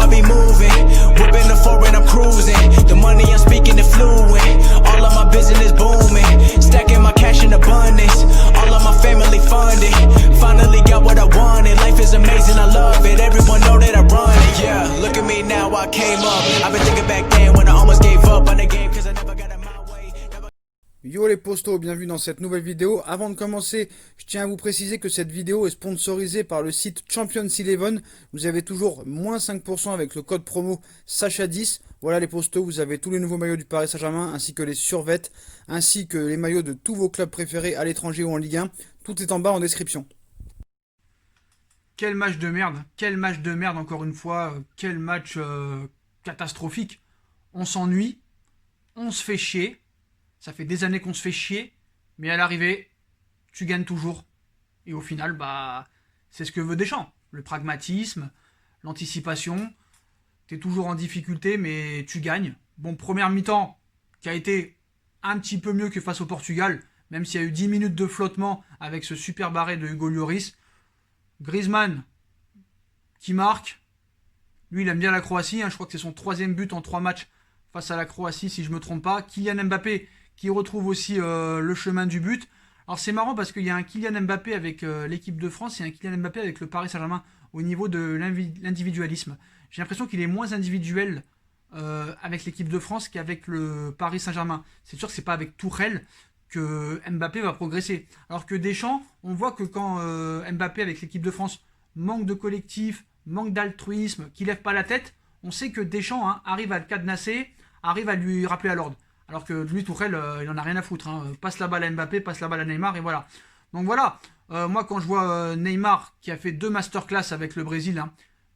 I be moving. Whipping the foreign, I'm cruising. The money I'm speaking is fluent. All of my business booming. Stacking my cash in abundance. All of my family funded. Finally got what I wanted. Life is amazing, I love it. Everyone know that I run it. Yeah, look at me now, I came up. I've been thinking back then when I almost gave up on the game, cause I never got in my way. Yo les postos, bienvenue dans cette nouvelle vidéo. Avant de commencer, je tiens à vous préciser que cette vidéo est sponsorisée par le site Champions 11. Vous avez toujours moins 5% avec le code promo Sacha10. Voilà les postos, vous avez tous les nouveaux maillots du Paris Saint-Germain, ainsi que les survêtes, ainsi que les maillots de tous vos clubs préférés à l'étranger ou en Ligue 1. Tout est en bas en description. Quel match de merde encore une fois, quel match catastrophique. On s'ennuie, on se fait chier. Ça fait des années qu'on se fait chier, mais à l'arrivée, tu gagnes toujours. Et au final, c'est ce que veut Deschamps. Le pragmatisme, l'anticipation. Tu es toujours en difficulté, mais tu gagnes. Bon, première mi-temps qui a été un petit peu mieux que face au Portugal, même s'il y a eu 10 minutes de flottement avec ce super barré de Hugo Lloris. Griezmann qui marque. Lui, il aime bien la Croatie. Je crois que c'est son 3e but en 3 matchs face à la Croatie, si je ne me trompe pas. Kylian Mbappé qui retrouve aussi le chemin du but. Alors c'est marrant parce qu'il y a un Kylian Mbappé avec l'équipe de France et un Kylian Mbappé avec le Paris Saint-Germain au niveau de l'individualisme. J'ai l'impression qu'il est moins individuel avec l'équipe de France qu'avec le Paris Saint-Germain. C'est sûr que c'est pas avec Tourelle que Mbappé va progresser. Alors que Deschamps, on voit que quand Mbappé avec l'équipe de France manque de collectif, manque d'altruisme, qu'il lève pas la tête, on sait que Deschamps arrive à le cadenasser, arrive à lui rappeler à l'ordre. Alors que lui, Tourelle, il en a rien à foutre. Passe la balle à Mbappé, passe la balle à Neymar, et voilà. Donc voilà, moi quand je vois Neymar qui a fait 2 masterclass avec le Brésil,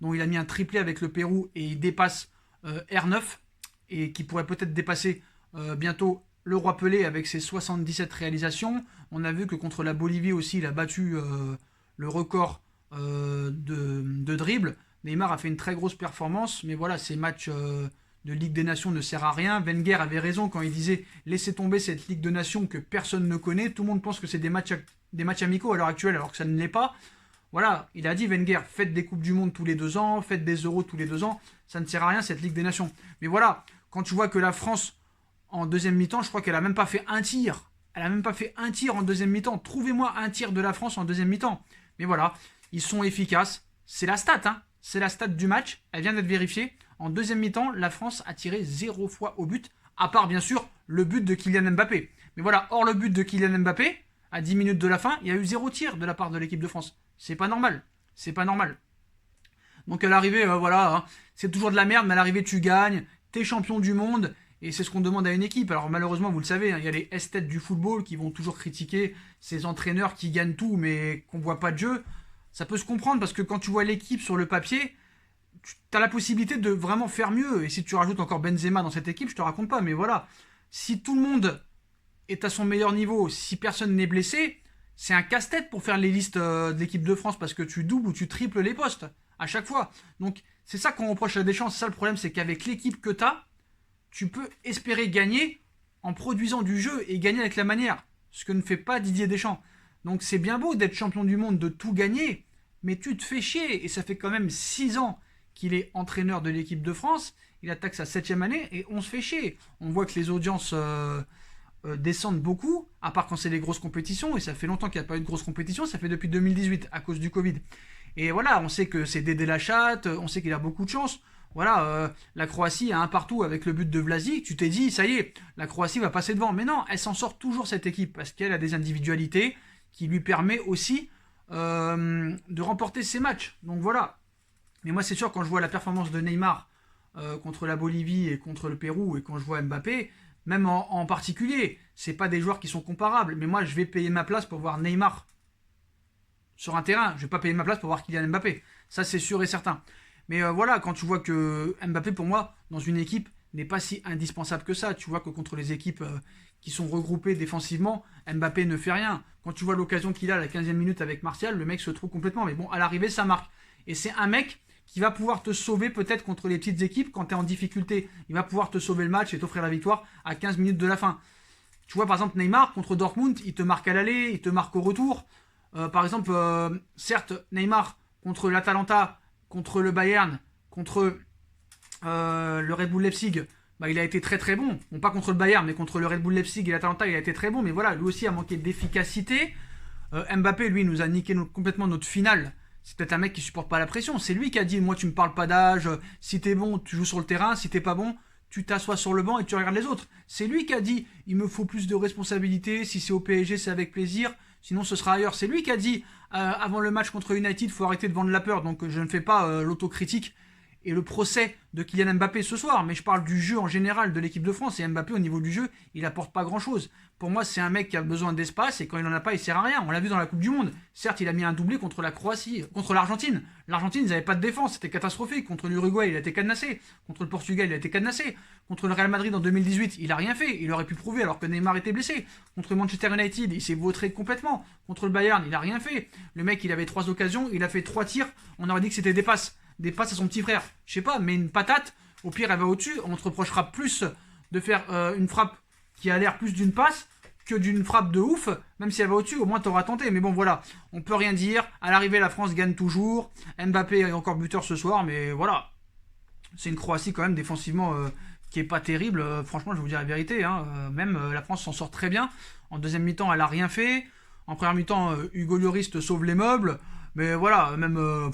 dont il a mis un triplé avec le Pérou et il dépasse R9, et qui pourrait peut-être dépasser bientôt le Roi Pelé avec ses 77 réalisations. On a vu que contre la Bolivie aussi, il a battu le record de dribble. Neymar a fait une très grosse performance, mais voilà, ces matchs de Ligue des Nations ne sert à rien. Wenger avait raison quand il disait « Laissez tomber cette Ligue des Nations que personne ne connaît. Tout le monde pense que c'est des matchs amicaux à l'heure actuelle, alors que ça ne l'est pas. » Voilà, il a dit Wenger, faites des Coupes du Monde tous les 2 ans, faites des Euros tous les 2 ans. Ça ne sert à rien cette Ligue des Nations. Mais voilà, quand tu vois que la France, en deuxième mi-temps, je crois qu'elle n'a même pas fait un tir. Elle n'a même pas fait un tir en deuxième mi-temps. Trouvez-moi un tir de la France en deuxième mi-temps. Mais voilà, ils sont efficaces. C'est la stat, C'est la stat du match. Elle vient d'être vérifiée. En deuxième mi-temps, la France a tiré 0 fois au but, à part bien sûr le but de Kylian Mbappé. Mais voilà, hors le but de Kylian Mbappé, à 10 minutes de la fin, il y a eu 0 tir de la part de l'équipe de France. C'est pas normal. C'est pas normal. Donc à l'arrivée, c'est toujours de la merde, mais à l'arrivée tu gagnes, t'es champion du monde, et c'est ce qu'on demande à une équipe. Alors malheureusement, vous le savez, il y a les esthètes du football qui vont toujours critiquer ces entraîneurs qui gagnent tout, mais qu'on voit pas de jeu. Ça peut se comprendre, parce que quand tu vois l'équipe sur le papier, tu as la possibilité de vraiment faire mieux. Et si tu rajoutes encore Benzema dans cette équipe, je te raconte pas, mais voilà. Si tout le monde est à son meilleur niveau, si personne n'est blessé, c'est un casse-tête pour faire les listes de l'équipe de France, parce que tu doubles ou tu triples les postes à chaque fois. Donc c'est ça qu'on reproche à Deschamps. C'est ça le problème, c'est qu'avec l'équipe que tu as, tu peux espérer gagner en produisant du jeu et gagner avec la manière. Ce que ne fait pas Didier Deschamps. Donc c'est bien beau d'être champion du monde, de tout gagner, mais tu te fais chier. Et ça fait quand même 6 ans qu'il est entraîneur de l'équipe de France, il attaque sa 7e année et on se fait chier. On voit que les audiences descendent beaucoup, à part quand c'est les grosses compétitions, et ça fait longtemps qu'il n'y a pas eu de grosses compétitions, ça fait depuis 2018 à cause du Covid. Et voilà, on sait que c'est Dédé la chatte, on sait qu'il a beaucoup de chance. Voilà, la Croatie a un partout avec le but de Vlasic, tu t'es dit, ça y est, la Croatie va passer devant. Mais non, elle s'en sort toujours cette équipe, parce qu'elle a des individualités qui lui permettent aussi de remporter ses matchs. Donc voilà. Mais moi, c'est sûr, quand je vois la performance de Neymar contre la Bolivie et contre le Pérou, et quand je vois Mbappé, même en particulier, c'est pas des joueurs qui sont comparables. Mais moi, je vais payer ma place pour voir Neymar sur un terrain. Je vais pas payer ma place pour voir Kylian Mbappé. Ça, c'est sûr et certain. Mais voilà, quand tu vois que Mbappé, pour moi, dans une équipe, n'est pas si indispensable que ça. Tu vois que contre les équipes qui sont regroupées défensivement, Mbappé ne fait rien. Quand tu vois l'occasion qu'il a à la 15e minute avec Martial, le mec se trouve complètement. Mais bon, à l'arrivée, ça marque. Et c'est un mec qui va pouvoir te sauver peut-être contre les petites équipes quand tu es en difficulté. Il va pouvoir te sauver le match et t'offrir la victoire à 15 minutes de la fin. Tu vois, par exemple, Neymar contre Dortmund, il te marque à l'aller, il te marque au retour. Par exemple, certes, Neymar contre l'Atalanta, contre le Bayern, contre Le Red Bull Leipzig, bah, il a été très très bon. Bon, pas contre le Bayern, mais contre le Red Bull Leipzig et l'Atalanta, il a été très bon. Mais voilà, lui aussi a manqué d'efficacité. Mbappé, lui, nous a niqué complètement notre finale. C'est peut-être un mec qui supporte pas la pression. C'est lui qui a dit, moi, tu me parles pas d'âge. Si t'es bon, tu joues sur le terrain. Si t'es pas bon, tu t'assois sur le banc et tu regardes les autres. C'est lui qui a dit, il me faut plus de responsabilités. Si c'est au PSG, c'est avec plaisir. Sinon, ce sera ailleurs. C'est lui qui a dit, avant le match contre United, il faut arrêter de vendre la peur. Donc, je ne fais pas l'autocritique et le procès de Kylian Mbappé ce soir, mais je parle du jeu en général de l'équipe de France, et Mbappé au niveau du jeu, il apporte pas grand chose. Pour moi, c'est un mec qui a besoin d'espace, et quand il en a pas, il sert à rien. On l'a vu dans la Coupe du Monde. Certes, il a mis un doublé contre la Croatie, contre l'Argentine. L'Argentine, ils n'avaient pas de défense, c'était catastrophique. Contre l'Uruguay, il a été cadenassé. Contre le Portugal, il a été cadenassé. Contre le Real Madrid en 2018, il a rien fait. Il aurait pu prouver alors que Neymar était blessé. Contre Manchester United, il s'est vautré complètement. Contre le Bayern, il a rien fait. Le mec, il avait 3 occasions, il a fait 3 tirs. On aurait dit que c'était des passes à son petit frère. Je sais pas, mais une patate, au pire elle va au-dessus. On te reprochera plus de faire une frappe qui a l'air plus d'une passe que d'une frappe de ouf. Même si elle va au-dessus, au moins t'auras tenté. Mais bon voilà, on peut rien dire. À l'arrivée, la France gagne toujours. Mbappé est encore buteur ce soir, mais voilà. C'est une Croatie quand même défensivement qui est pas terrible. Franchement, je vais vous dire la vérité. Même la France s'en sort très bien. En deuxième mi-temps, elle a rien fait. En première mi-temps, Hugo Lloris te sauve les meubles. Mais voilà, même...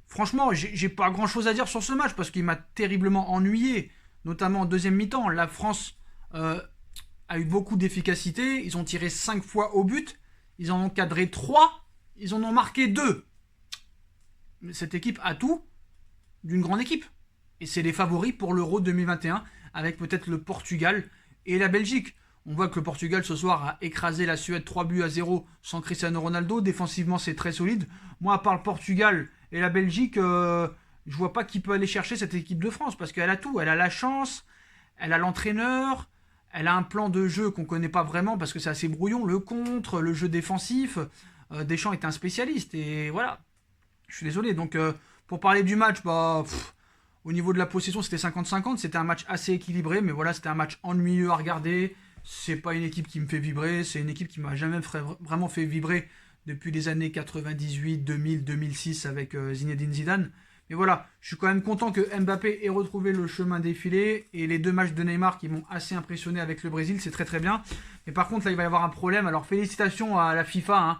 franchement, j'ai pas grand chose à dire sur ce match parce qu'il m'a terriblement ennuyé, notamment en deuxième mi-temps. La France a eu beaucoup d'efficacité. Ils ont tiré 5 fois au but. Ils en ont cadré 3. Ils en ont marqué 2. Cette équipe a tout d'une grande équipe. Et c'est les favoris pour l'Euro 2021 avec peut-être le Portugal et la Belgique. On voit que le Portugal ce soir a écrasé la Suède 3-0 sans Cristiano Ronaldo. Défensivement, c'est très solide. Moi, à part le Portugal et la Belgique, je vois pas qui peut aller chercher cette équipe de France parce qu'elle a tout. Elle a la chance, elle a l'entraîneur, elle a un plan de jeu qu'on connaît pas vraiment parce que c'est assez brouillon. Le contre, le jeu défensif. Deschamps est un spécialiste et voilà. Je suis désolé. Donc, pour parler du match, au niveau de la possession, c'était 50-50. C'était un match assez équilibré, mais voilà, c'était un match ennuyeux à regarder. C'est pas une équipe qui me fait vibrer. C'est une équipe qui m'a jamais vraiment fait vibrer depuis les années 98, 2000, 2006 avec Zinedine Zidane. Mais voilà, je suis quand même content que Mbappé ait retrouvé le chemin défilé. Et les 2 matchs de Neymar qui m'ont assez impressionné avec le Brésil, c'est très très bien. Mais par contre, là, il va y avoir un problème. Alors, félicitations à la FIFA,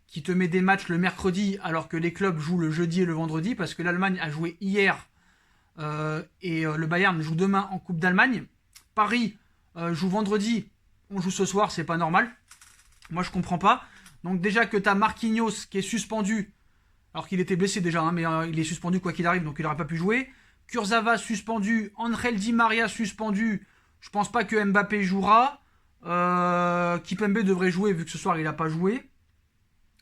qui te met des matchs le mercredi alors que les clubs jouent le jeudi et le vendredi. Parce que l'Allemagne a joué hier et le Bayern joue demain en Coupe d'Allemagne. Paris joue vendredi, on joue ce soir, c'est pas normal. Moi, je comprends pas. Donc déjà que t'as Marquinhos qui est suspendu, alors qu'il était blessé déjà, mais il est suspendu quoi qu'il arrive, donc il n'aurait pas pu jouer. Kurzawa suspendu, Angel Di Maria suspendu. Je pense pas que Mbappé jouera. Kipembe devrait jouer vu que ce soir il n'a pas joué.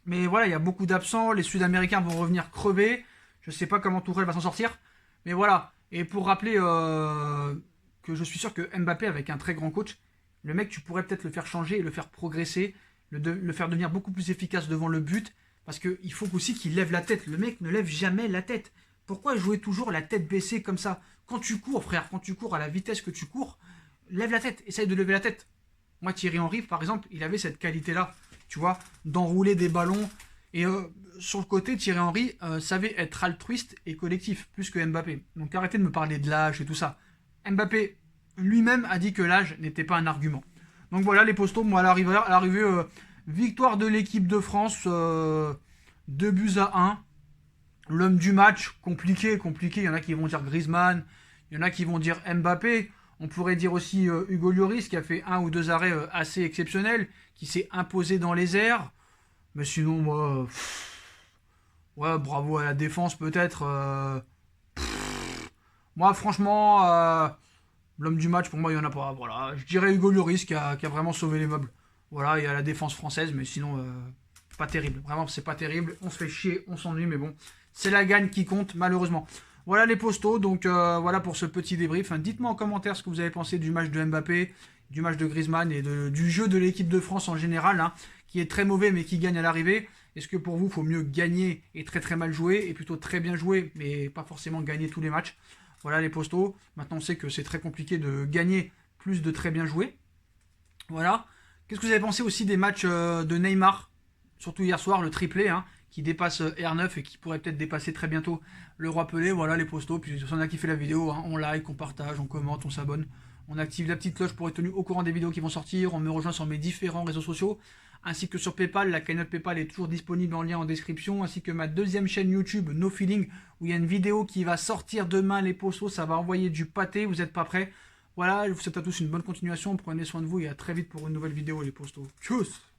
Mais voilà, il y a beaucoup d'absents. Les Sud-Américains vont revenir crever. Je sais pas comment Tourelle va s'en sortir. Mais voilà. Et pour rappeler que je suis sûr que Mbappé, avec un très grand coach, le mec, tu pourrais peut-être le faire changer et le faire progresser, le faire devenir beaucoup plus efficace devant le but, parce qu'il faut aussi qu'il lève la tête. Le mec ne lève jamais la tête. Pourquoi jouer toujours la tête baissée comme ça? Quand tu cours, frère, quand tu cours à la vitesse que tu cours, lève la tête, essaye de lever la tête. Moi, Thierry Henry, par exemple, il avait cette qualité-là, tu vois, d'enrouler des ballons. Et sur le côté, Thierry Henry savait être altruiste et collectif, plus que Mbappé. Donc arrêtez de me parler de l'âge et tout ça. Mbappé lui-même a dit que l'âge n'était pas un argument. Donc voilà les postos, moi à l'arrivée, victoire de l'équipe de France, 2-1. L'homme du match, compliqué. Il y en a qui vont dire Griezmann, il y en a qui vont dire Mbappé. On pourrait dire aussi Hugo Lloris qui a fait 1 ou 2 arrêts assez exceptionnels, qui s'est imposé dans les airs. Mais sinon, moi, ouais, bravo à la défense peut-être. Moi, franchement, l'homme du match, pour moi, il n'y en a pas. Voilà, je dirais Hugo Lloris qui a vraiment sauvé les meubles. Voilà, il y a la défense française, mais sinon, pas terrible. Vraiment, c'est pas terrible. On se fait chier, on s'ennuie, mais bon, c'est la gagne qui compte, malheureusement. Voilà les postos, donc voilà pour ce petit débrief. Dites-moi en commentaire ce que vous avez pensé du match de Mbappé, du match de Griezmann et du jeu de l'équipe de France en général, qui est très mauvais mais qui gagne à l'arrivée. Est-ce que pour vous, il faut mieux gagner et très très mal jouer, et plutôt très bien jouer, mais pas forcément gagner tous les matchs? Voilà les postos. Maintenant, on sait que c'est très compliqué de gagner plus de très bien jouer. Voilà. Qu'est-ce que vous avez pensé aussi des matchs de Neymar, surtout hier soir, le triplé, qui dépasse R9 et qui pourrait peut-être dépasser très bientôt le Roi Pelé. Voilà les postos. Puis si on a kiffé la vidéo, hein, on like, on partage, on commente, on s'abonne. On active la petite cloche pour être tenu au courant des vidéos qui vont sortir. On me rejoint sur mes différents réseaux sociaux, ainsi que sur Paypal. La cagnotte Paypal est toujours disponible en lien en description, ainsi que ma deuxième chaîne YouTube, No Feeling, où il y a une vidéo qui va sortir demain, les postos. Ça va envoyer du pâté, vous n'êtes pas prêts. Voilà, je vous souhaite à tous une bonne continuation. Prenez soin de vous et à très vite pour une nouvelle vidéo, les postos. Tchuss!